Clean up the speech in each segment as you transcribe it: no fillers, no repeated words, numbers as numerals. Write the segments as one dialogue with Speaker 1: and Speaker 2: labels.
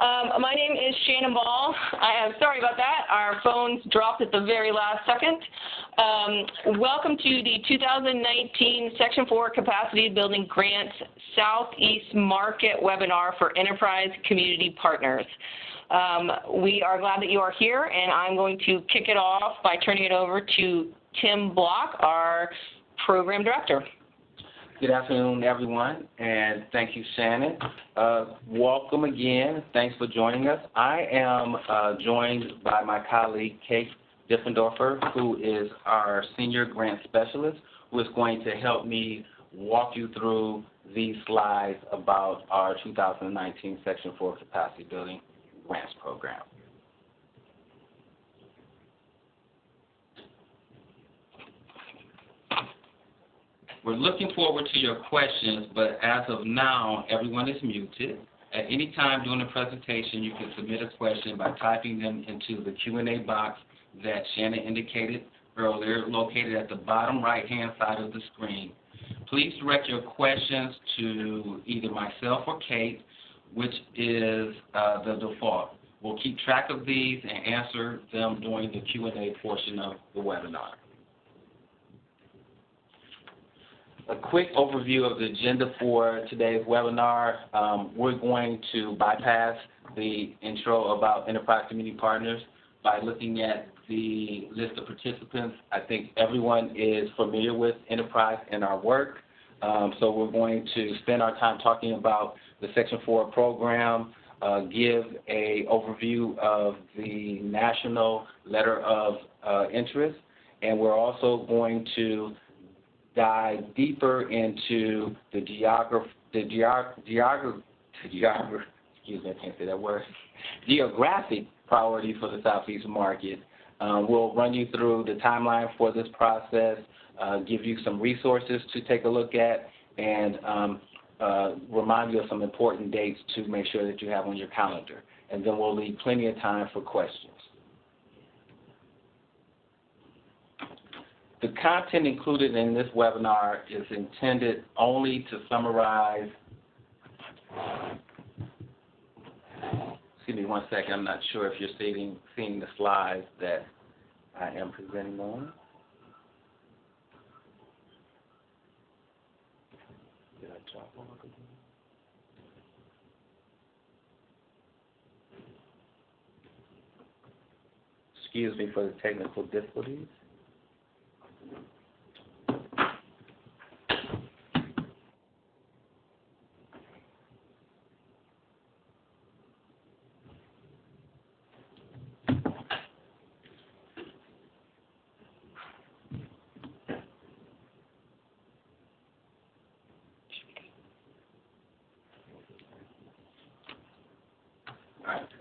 Speaker 1: My name is Shannon Ball. I am sorry about that. Our phones dropped at the very last second. Welcome to the 2019 Section 4 Capacity Building Grants Southeast Market webinar for Enterprise Community Partners. We are glad that you are here, and I'm going to kick it off by turning it over to Tim Block, our Program Director.
Speaker 2: Good afternoon, everyone, and thank you, Shannon. Welcome again. Thanks for joining us. I am joined by my colleague, Kate Diffendorfer, who is our Senior Grant Specialist, who is going to help me walk you through these slides about our 2019 Section 4 Capacity Building Grants Program. We're looking forward to your questions, but as of now, everyone is muted. At any time during the presentation, you can submit a question by typing them into the Q&A box that Shannon indicated earlier, located at the bottom right-hand side of the screen. Please direct your questions to either myself or Kate, which is the default. We'll keep track of these and answer them during the Q&A portion of the webinar. A quick overview of the agenda for today's webinar. We're going to bypass the intro about Enterprise Community Partners by looking at the list of participants. I think everyone is familiar with Enterprise and our work. So we're going to spend our time talking about the Section 4 program, give an overview of the National Letter of Interest, and we're also going to dive deeper into the geographic priority for the Southeast market. We'll run you through the timeline for this process, give you some resources to take a look at, and remind you of some important dates to make sure that you have on your calendar. And then we'll leave plenty of time for questions. The content included in this webinar is intended only to summarize, excuse me one second, I'm not sure if you're seeing the slides that I am presenting on. Did I drop off again? Excuse me for the technical difficulties.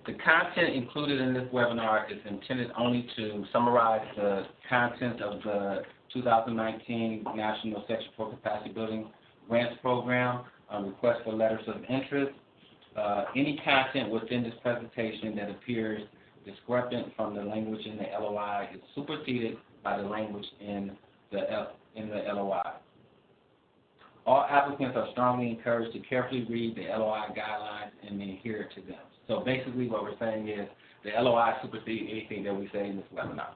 Speaker 2: The content included in this webinar is intended only to summarize the content of the 2019 National Section 4 Capacity Building Grants Program, request for letters of interest. Any content within this presentation that appears discrepant from the language in the LOI is superseded by the language in the LOI. All applicants are strongly encouraged to carefully read the LOI guidelines and adhere to them. So basically what we're saying is the LOI supersedes anything that we say in this webinar,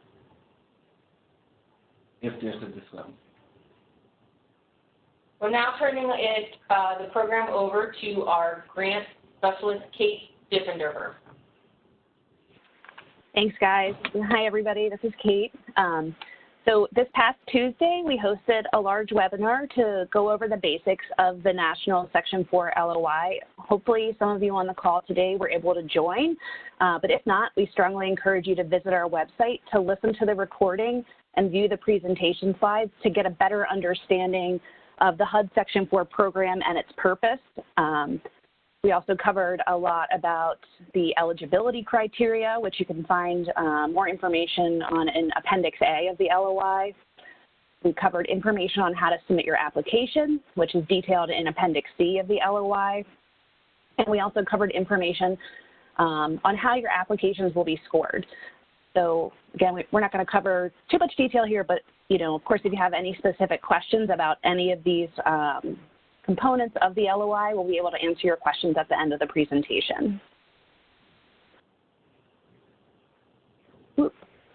Speaker 2: if there's a discussion.
Speaker 1: We're now turning the program over to our grant specialist, Kate Diffendorfer.
Speaker 3: Thanks, guys. Hi, everybody. This is Kate. So this past Tuesday, we hosted a large webinar to go over the basics of the National Section 4 LOI. Hopefully, some of you on the call today were able to join, but if not, we strongly encourage you to visit our website to listen to the recording and view the presentation slides to get a better understanding of the HUD Section 4 program and its purpose. We also covered a lot about the eligibility criteria, which you can find more information on in Appendix A of the LOI. We covered information on how to submit your application, which is detailed in Appendix C of the LOI. And we also covered information on how your applications will be scored. So again, we're not going to cover too much detail here, but of course, if you have any specific questions about any of these components of the LOI, we'll be able to answer your questions at the end of the presentation.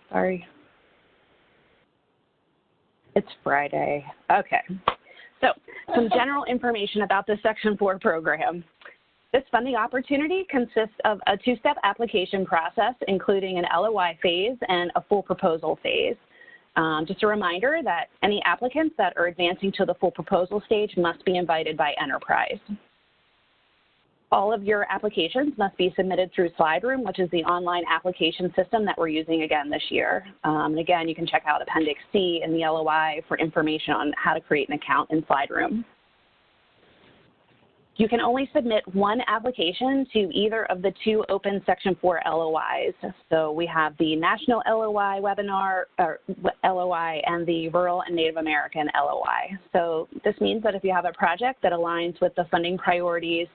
Speaker 3: Sorry. It's Friday. Okay. So some general information about the Section 4 program. This funding opportunity consists of a two-step application process, including an LOI phase and a full proposal phase. Just a reminder that any applicants that are advancing to the full proposal stage must be invited by Enterprise. All of your applications must be submitted through SlideRoom, which is the online application system that we're using again this year. And again, you can check out Appendix C in the LOI for information on how to create an account in SlideRoom. You can only submit one application to either of the two open Section 4 LOIs. So we have the National LOI webinar, or LOI, and the Rural and Native American LOI. So this means that if you have a project that aligns with the funding priorities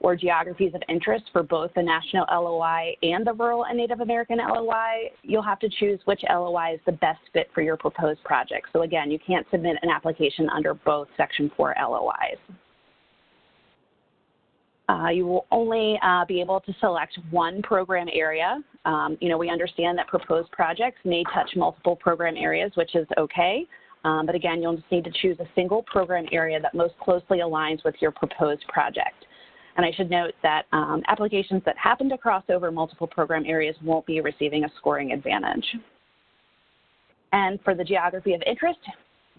Speaker 3: or geographies of interest for both the National LOI and the Rural and Native American LOI, you'll have to choose which LOI is the best fit for your proposed project. So again, you can't submit an application under both Section 4 LOIs. You will only be able to select one program area. We understand that proposed projects may touch multiple program areas, which is okay. But again, you'll just need to choose a single program area that most closely aligns with your proposed project. And I should note that applications that happen to cross over multiple program areas won't be receiving a scoring advantage. And for the geography of interest,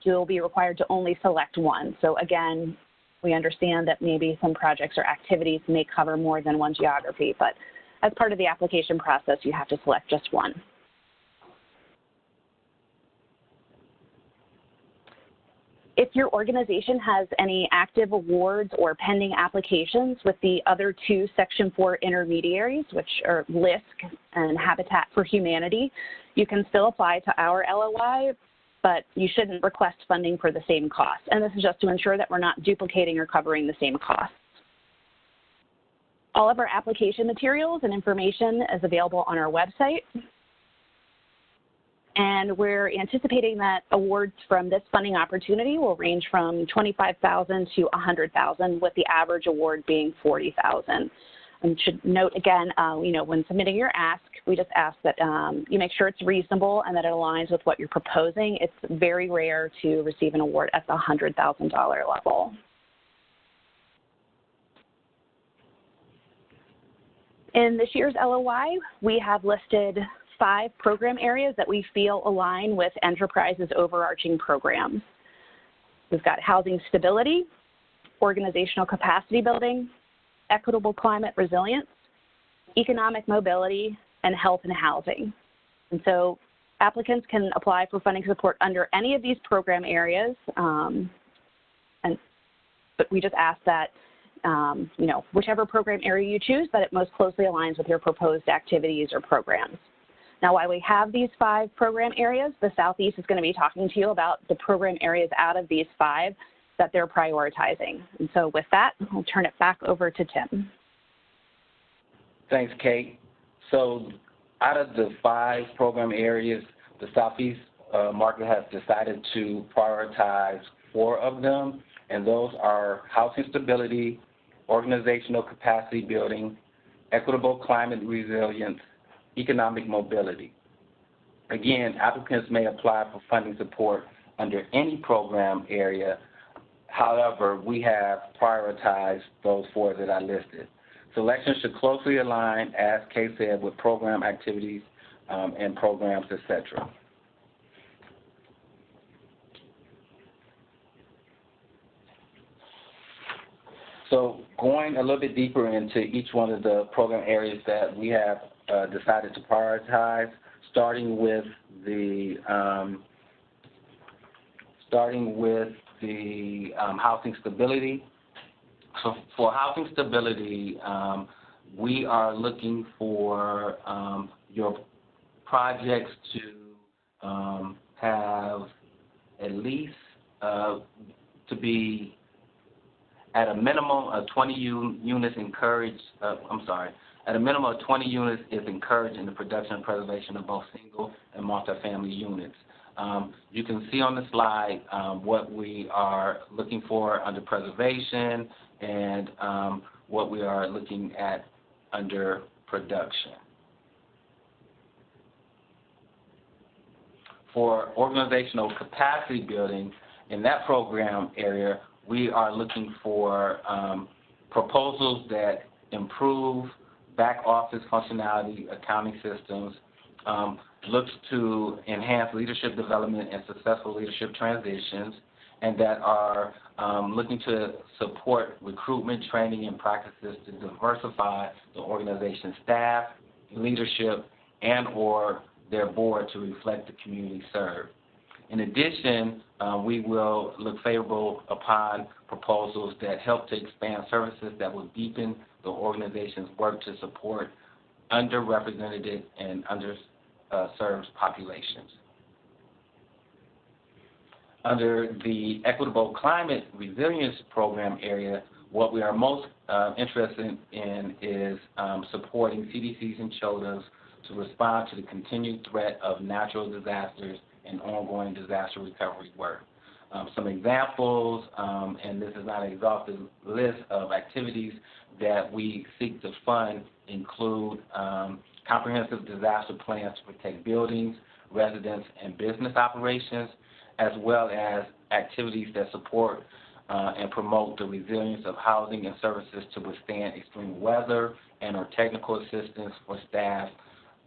Speaker 3: you'll be required to only select one. So again, we understand that maybe some projects or activities may cover more than one geography, but as part of the application process, you have to select just one. If your organization has any active awards or pending applications with the other two Section 4 intermediaries, which are LISC and Habitat for Humanity, you can still apply to our LOI, but you shouldn't request funding for the same cost. And this is just to ensure that we're not duplicating or covering the same costs. All of our application materials and information is available on our website. And we're anticipating that awards from this funding opportunity will range from $25,000 to $100,000, with the average award being $40,000. And should note again, when submitting your ask, we just ask that you make sure it's reasonable and that it aligns with what you're proposing. It's very rare to receive an award at the $100,000 level. In this year's LOI, we have listed 5 program areas that we feel align with Enterprise's overarching programs. We've got housing stability, organizational capacity building, equitable climate resilience, economic mobility, and health and housing. And so applicants can apply for funding support under any of these program areas, but we just ask that whichever program area you choose, that it most closely aligns with your proposed activities or programs. Now, while we have these 5 program areas, the Southeast is going to be talking to you about the program areas out of these 5 that they're prioritizing. And so with that, I'll turn it back over to Tim.
Speaker 2: Thanks, Kate. So out of the 5 program areas, the Southeast market has decided to prioritize 4 of them, and those are housing stability, organizational capacity building, equitable climate resilience, economic mobility. Again, applicants may apply for funding support under any program area. However, we have prioritized those 4 that I listed. Selection should closely align, as Kay said, with program activities and programs, etc. So going a little bit deeper into each one of the program areas that we have decided to prioritize, starting with the housing stability. So for housing stability, we are looking for your projects to have at least to be at a minimum of 20 units encouraged. At a minimum of 20 units is encouraged in the production and preservation of both single and multifamily units. You can see on the slide what we are looking for under preservation and what we are looking at under production. for organizational capacity building, in that program area, we are looking for proposals that improve back office functionality, accounting systems, looks to enhance leadership development and successful leadership transitions, and that are looking to support recruitment, training, and practices to diversify the organization's staff, leadership, and or their board to reflect the community served. In addition, we will look favorable upon proposals that help to expand services that will deepen the organization's work to support underrepresented and underserved populations. Under the Equitable Climate Resilience Program area, what we are most interested in is supporting CDCs and CHODAs to respond to the continued threat of natural disasters and ongoing disaster recovery work. Some examples, and this is not an exhaustive list of activities that we seek to fund, include comprehensive disaster plans to protect buildings, residents, and business operations, as well as activities that support and promote the resilience of housing and services to withstand extreme weather, and or technical assistance for staff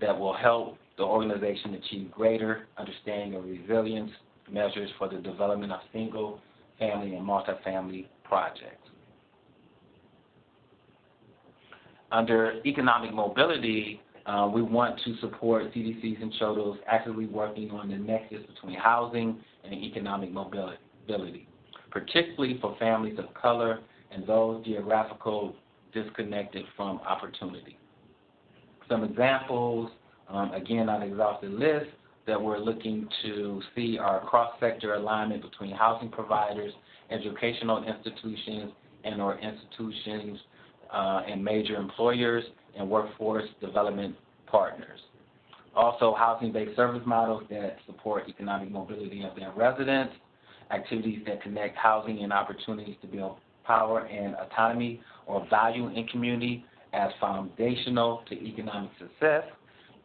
Speaker 2: that will help the organization achieve greater understanding of resilience measures for the development of single, family, and multifamily projects. Under economic mobility, we want to support CDCs and CHODAs actively working on the nexus between housing and economic mobility, particularly for families of color and those geographical disconnected from opportunity. Some examples, again, on an exhaustive list, that we're looking to see are cross-sector alignment between housing providers, educational institutions, and or institutions and major employers and workforce development partners. Also, housing-based service models that support economic mobility of their residents, activities that connect housing and opportunities to build power and autonomy or value in community as foundational to economic success,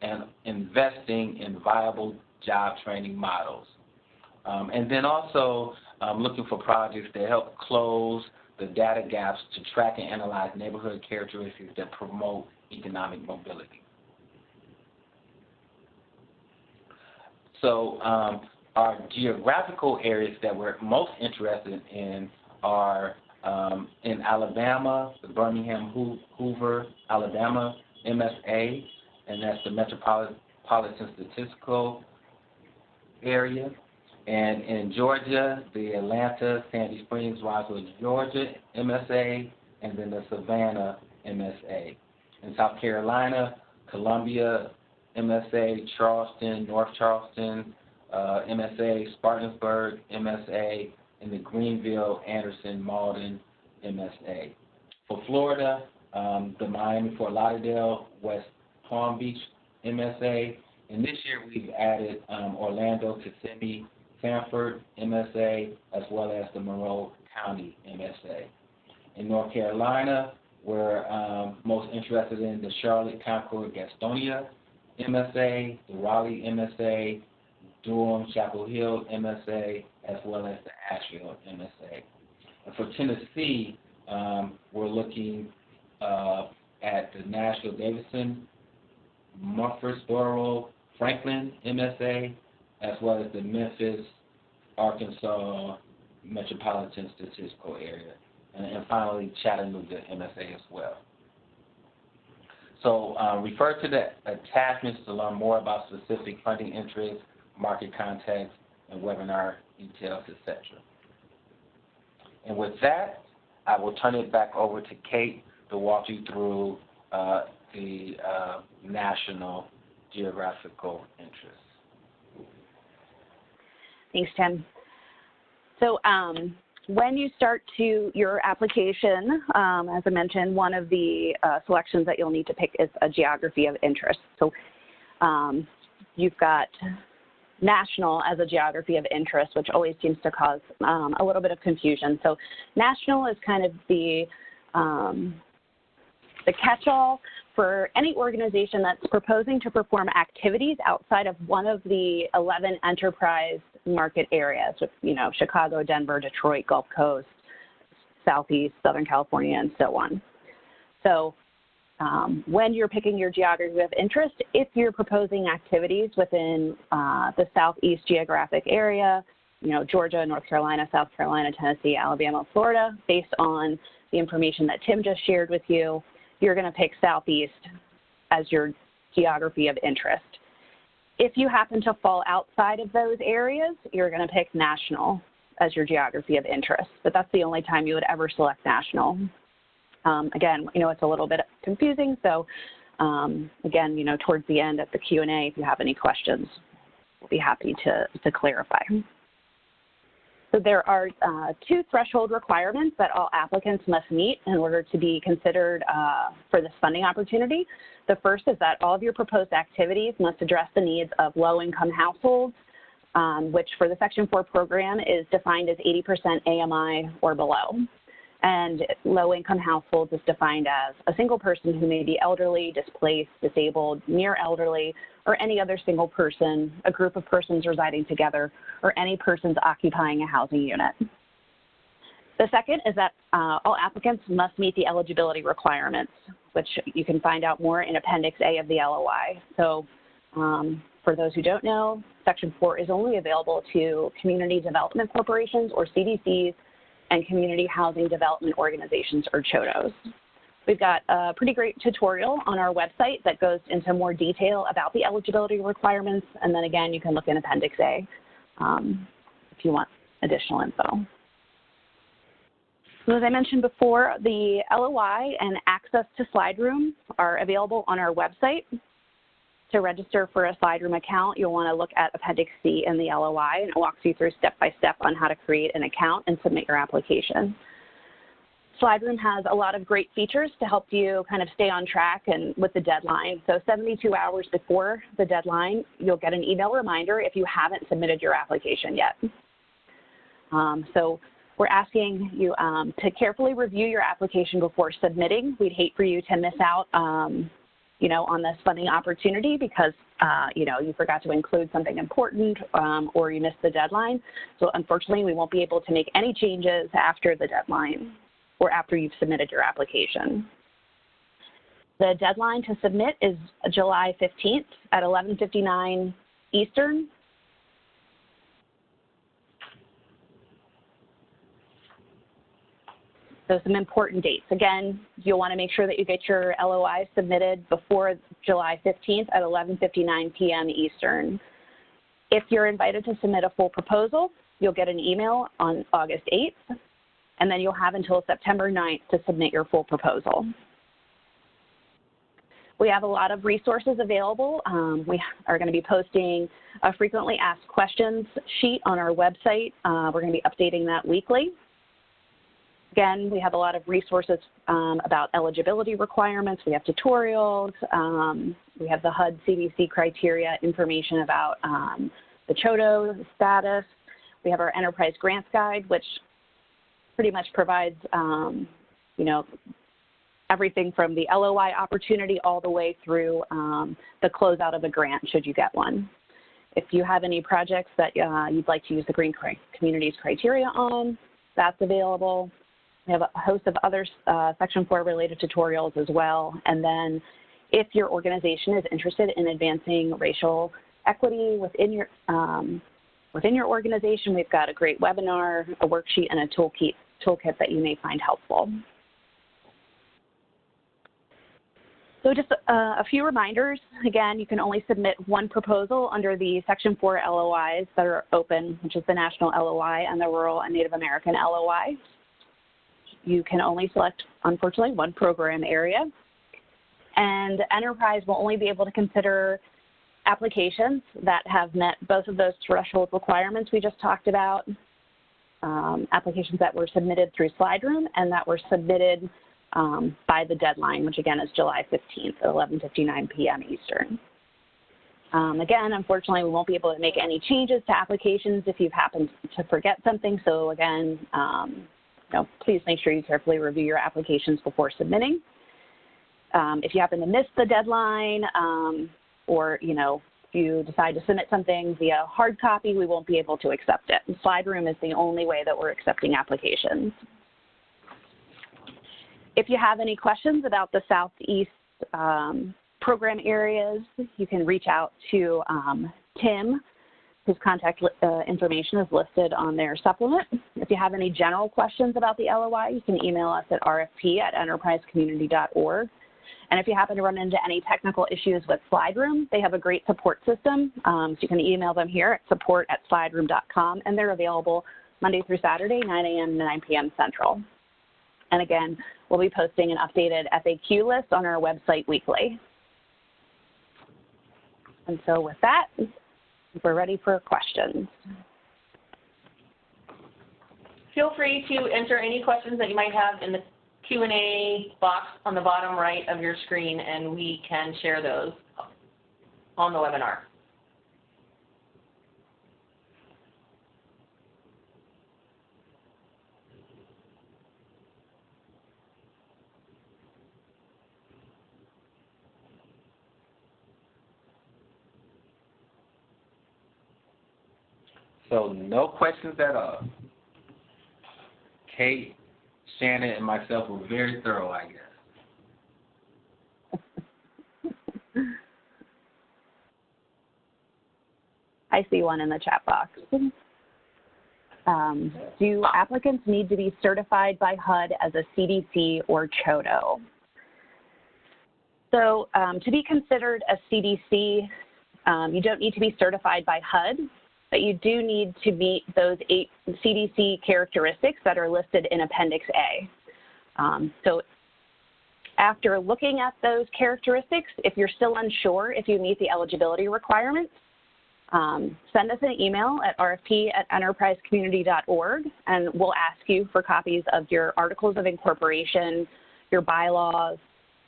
Speaker 2: and investing in viable job training models. And then also looking for projects that help close the data gaps to track and analyze neighborhood characteristics that promote economic mobility. So our geographical areas that we're most interested in are in Alabama, the Birmingham Hoover, Alabama MSA, and that's the Metropolitan Statistical Area. And in Georgia, the Atlanta, Sandy Springs, Roswell, Georgia MSA, and then the Savannah MSA. In South Carolina, Columbia MSA, Charleston, North Charleston MSA, Spartanburg MSA, and the Greenville, Anderson, Malden MSA. For Florida, the Miami, Fort Lauderdale, West Palm Beach MSA, and this year we've added Orlando, Kissimmee, Sanford MSA, as well as the Monroe County MSA. In North Carolina, we're most interested in the Charlotte, Concord, Gastonia MSA, the Raleigh MSA, Durham, Chapel Hill MSA, as well as the Asheville MSA. And for Tennessee, we're looking at the Nashville, Davidson, Murfreesboro, Franklin MSA, as well as the Memphis, Arkansas Metropolitan Statistical Area, and finally Chattanooga MSA as well. So refer to the attachments to learn more about specific funding interests, market context, and webinar details, etc. And with that, I will turn it back over to Kate to walk you through the national geographical interests.
Speaker 3: Thanks, Tim. So when you start your application, as I mentioned, one of the selections that you'll need to pick is a geography of interest. So you've got national as a geography of interest, which always seems to cause a little bit of confusion. So national is kind of the catch-all for any organization that's proposing to perform activities outside of one of the 11 enterprise market areas, with, Chicago, Denver, Detroit, Gulf Coast, Southeast, Southern California, and so on. So when you're picking your geography of interest, if you're proposing activities within the Southeast geographic area, Georgia, North Carolina, South Carolina, Tennessee, Alabama, Florida, based on the information that Tim just shared with you, you're going to pick Southeast as your geography of interest. If you happen to fall outside of those areas, you're going to pick national as your geography of interest, but that's the only time you would ever select national. Again, it's a little bit confusing, so again, towards the end of the Q&A, if you have any questions, we'll be happy to clarify. So there are 2 threshold requirements that all applicants must meet in order to be considered for this funding opportunity. The first is that all of your proposed activities must address the needs of low-income households, which for the Section 4 program is defined as 80% AMI or below. And low-income households is defined as a single person who may be elderly, displaced, disabled, near elderly, or any other single person, a group of persons residing together, or any persons occupying a housing unit. The second is that all applicants must meet the eligibility requirements, which you can find out more in Appendix A of the LOI. So for those who don't know, Section 4 is only available to community development corporations, or CDCs, and community housing development organizations, or CHODOs. We've got a pretty great tutorial on our website that goes into more detail about the eligibility requirements, and then again, you can look in Appendix A if you want additional info. So as I mentioned before, the LOI and access to SlideRoom are available on our website. To register for a SlideRoom account, you'll want to look at Appendix C in the LOI, and it walks you through step-by-step on how to create an account and submit your application. SlideRoom has a lot of great features to help you kind of stay on track and with the deadline. So 72 hours before the deadline, you'll get an email reminder if you haven't submitted your application yet. So we're asking you to carefully review your application before submitting. We'd hate for you to miss out on this funding opportunity because, you forgot to include something important or you missed the deadline. So unfortunately, we won't be able to make any changes after the deadline or after you've submitted your application. The deadline to submit is July 15th at 11:59 Eastern. So some important dates. Again, you'll want to make sure that you get your LOI submitted before July 15th at 11:59 p.m. Eastern. If you're invited to submit a full proposal, you'll get an email on August 8th, and then you'll have until September 9th to submit your full proposal. We have a lot of resources available. We are going to be posting a frequently asked questions sheet on our website. We're going to be updating that weekly. Again, we have a lot of resources about eligibility requirements. We have tutorials. We have the HUD CDC criteria, information about the CHODO status. We have our Enterprise Grants Guide, which pretty much provides, everything from the LOI opportunity all the way through the closeout of a grant, should you get one. If you have any projects that you'd like to use the Green Communities criteria on, that's available. We have a host of other Section 4 related tutorials as well. And then if your organization is interested in advancing racial equity within your organization, we've got a great webinar, a worksheet, and a toolkit that you may find helpful. So just a few reminders. Again, you can only submit one proposal under the Section 4 LOIs that are open, which is the National LOI and the Rural and Native American LOI. You can only select, unfortunately, one program area. And Enterprise will only be able to consider applications that have met both of those threshold requirements we just talked about, applications that were submitted through SlideRoom and that were submitted by the deadline, which again is July 15th at 11:59 p.m. Eastern. Again, unfortunately, we won't be able to make any changes to applications if you've happened to forget something. So again, please make sure you carefully review your applications before submitting. if you happen to miss the deadline or, you know, if you decide to submit something via hard copy, we won't be able to accept it. And SlideRoom is the only way that we're accepting applications. If you have any questions about the Southeast program areas, you can reach out to Tim. His contact information is listed on their supplement. If you have any general questions about the LOI, you can email us at rfp@enterprisecommunity.org. And if you happen to run into any technical issues with SlideRoom, they have a great support system. So you can email them here at support@slideroom.com, and they're available Monday through Saturday, 9 a.m. to 9 p.m. Central. And again, we'll be posting an updated FAQ list on our website weekly. And so with that, we're ready for questions.
Speaker 1: Feel free to enter any questions that you might have in the Q&A box on the bottom right of your screen, and we can share those on the webinar.
Speaker 2: So no questions at all. Kate, Shannon, and myself were very thorough, I guess.
Speaker 3: I see one in the chat box. Do applicants need to be certified by HUD as a CDC or CHODO? So to be considered a CDC, you don't need to be certified by HUD, but you do need to meet those 8 CDC characteristics that are listed in Appendix A. So after looking at those characteristics, if you're still unsure if you meet the eligibility requirements, send us an email at rfp@enterprisecommunity.org, and we'll ask you for copies of your articles of incorporation, your bylaws,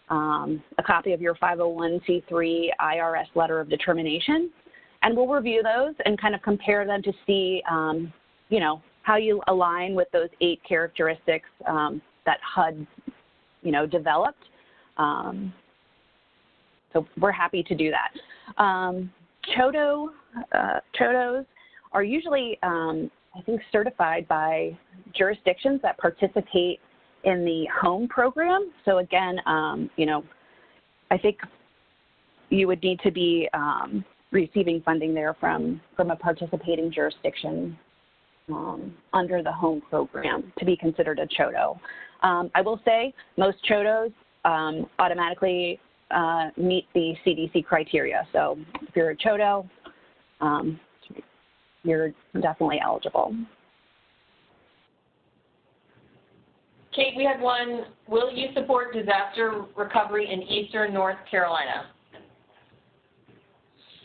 Speaker 3: a copy of your 501c3 IRS letter of determination, and we'll review those and kind of compare them to see, you know, how you align with those 8 characteristics that HUD, you know, developed. So we're happy to do that. CHODOs are usually, I think, certified by jurisdictions that participate in the home program. So again, you know, I think you would need to be receiving funding there from a participating jurisdiction under the home program to be considered a CHODO. I will say most CHODOs automatically meet the CDC criteria. So if you're a CHODO, you're definitely eligible.
Speaker 1: Kate, we had one. Will you support disaster recovery in Eastern North Carolina?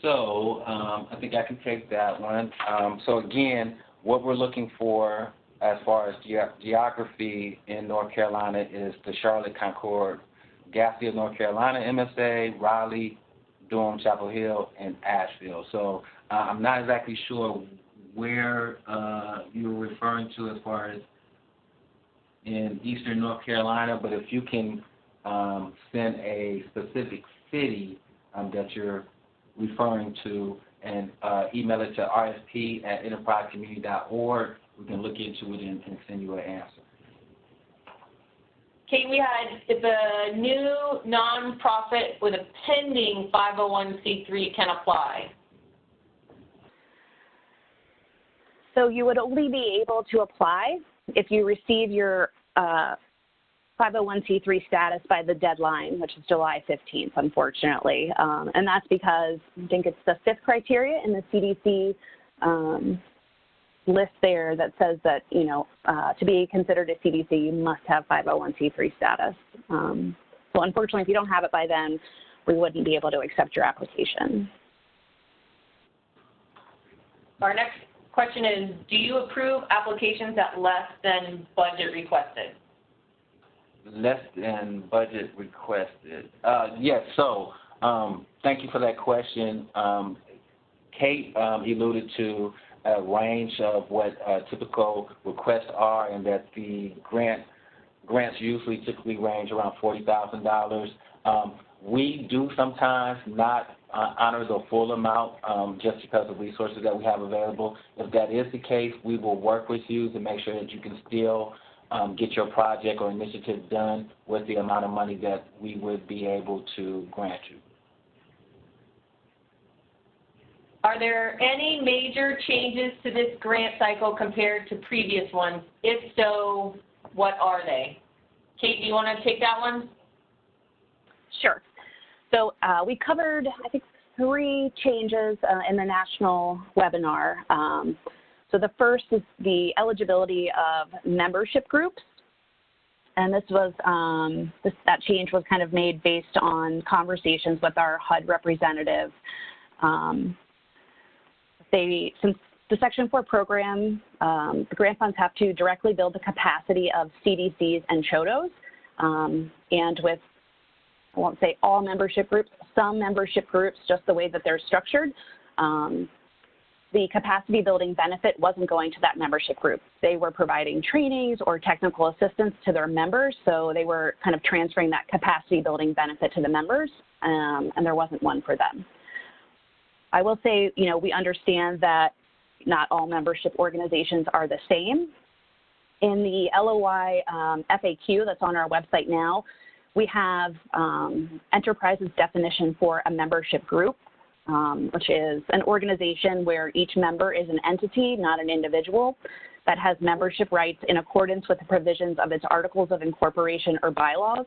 Speaker 2: So I think I can take that one. So again, what we're looking for as far as geography in North Carolina is the Charlotte, Concord, Garfield, North Carolina MSA, Raleigh, Durham, Chapel Hill, and Asheville. So I'm not exactly sure where you're referring to as far as in Eastern North Carolina, but if you can send a specific city that you're referring to and email it to rsp@enterprisecommunity.org, we can look into it and send you an answer.
Speaker 1: Kate, we had, if a new nonprofit with a pending 501c3 can apply.
Speaker 3: So you would only be able to apply if you receive your 501c3 status by the deadline, which is July 15th, unfortunately. And that's because I think it's the 5th criteria in the CDC list there that says that, you know, to be considered a CDC, you must have 501c3 status. So unfortunately, if you don't have it by then, we wouldn't be able to accept your application.
Speaker 1: Our next question is, do you approve applications at less than budget requested?
Speaker 2: Less than budget requested. Yes, so thank you for that question. Kate alluded to a range of what typical requests are, and that the grants typically range around $40,000. We do sometimes not honor the full amount just because of resources that we have available. If that is the case, we will work with you to make sure that you can still get your project or initiative done with the amount of money that we would be able to grant you.
Speaker 1: Are there any major changes to this grant cycle compared to previous ones? If so, what are they? Kate, do you want to take that one?
Speaker 3: Sure. So we covered, I think, 3 changes in the national webinar. So the first is the eligibility of membership groups. And this was, that change was kind of made based on conversations with our HUD representative. Since the Section 4 program, the grant funds have to directly build the capacity of CDCs and CHODOs. And with, I won't say all membership groups, some membership groups, just the way that they're structured, the capacity building benefit wasn't going to that membership group. They were providing trainings or technical assistance to their members, so they were kind of transferring that capacity building benefit to the members, and there wasn't one for them. I will say, you know, we understand that not all membership organizations are the same. In the LOI FAQ that's on our website now, we have Enterprise's definition for a membership group, which is an organization where each member is an entity, not an individual, that has membership rights in accordance with the provisions of its articles of incorporation or bylaws.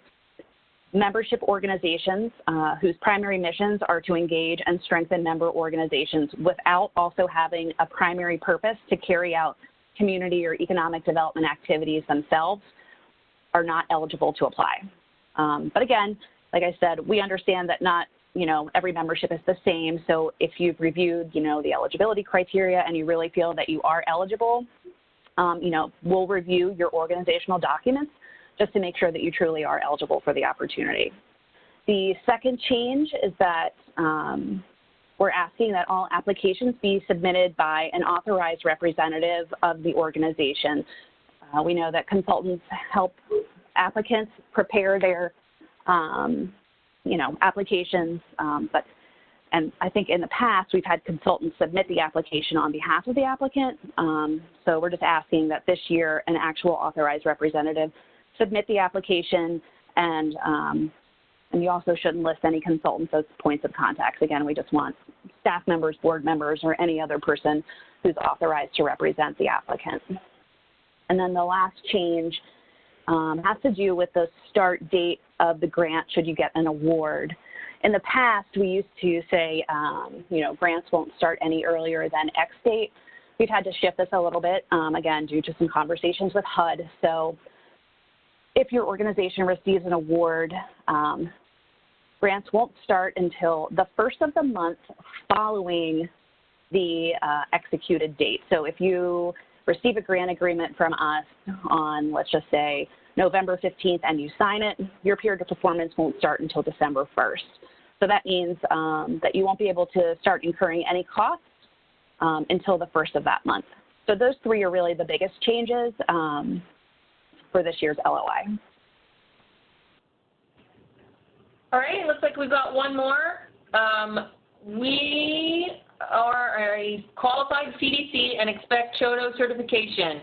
Speaker 3: Membership organizations whose primary missions are to engage and strengthen member organizations without also having a primary purpose to carry out community or economic development activities themselves are not eligible to apply. But again, like I said, we understand that not, you know, every membership is the same. So if you've reviewed, you know, the eligibility criteria and you really feel that you are eligible, you know, we'll review your organizational documents just to make sure that you truly are eligible for the opportunity. The second change is that we're asking that all applications be submitted by an authorized representative of the organization. We know that consultants help applicants prepare their, you know, applications, and I think in the past we've had consultants submit the application on behalf of the applicant. So we're just asking that this year an actual authorized representative submit the application, and you also shouldn't list any consultants as points of contact. Again, we just want staff members, board members, or any other person who's authorized to represent the applicant. And then the last change has to do with the start date of the grant should you get an award. In the past, we used to say, you know, grants won't start any earlier than X date. We've had to shift this a little bit, again, due to some conversations with HUD. So if your organization receives an award, grants won't start until the first of the month following the executed date. So if you receive a grant agreement from us on, let's just say, November 15th and you sign it, your period of performance won't start until December 1st. So that means that you won't be able to start incurring any costs until the first of that month. So those 3 are really the biggest changes for this year's LOI.
Speaker 1: All right, looks like we've got one more. We are a qualified CDC and expect CHODO certification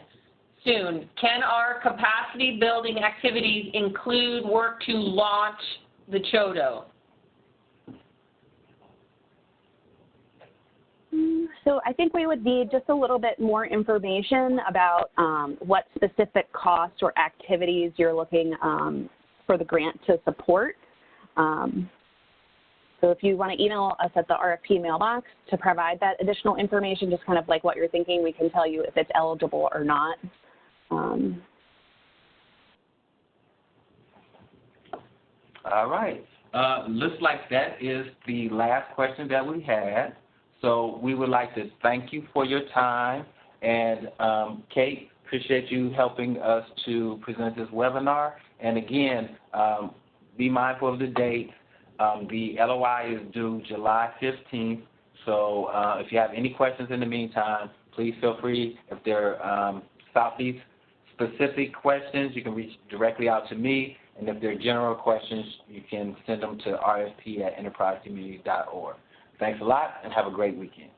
Speaker 1: soon. Can our capacity building activities include work to launch the CHODO?
Speaker 3: So I think we would need just a little bit more information about what specific costs or activities you're looking for the grant to support. So if you want to email us at the RFP mailbox to provide that additional information, just kind of like what you're thinking, we can tell you if it's eligible or not.
Speaker 2: All right. Looks like that is the last question that we had. So we would like to thank you for your time. And Kate, appreciate you helping us to present this webinar. And again, be mindful of the date. The LOI is due July 15th. So if you have any questions in the meantime, please feel free. If there are Southeast specific questions, you can reach directly out to me. And if there are general questions, you can send them to rfp@enterprisecommunity.org. Thanks a lot, and have a great weekend.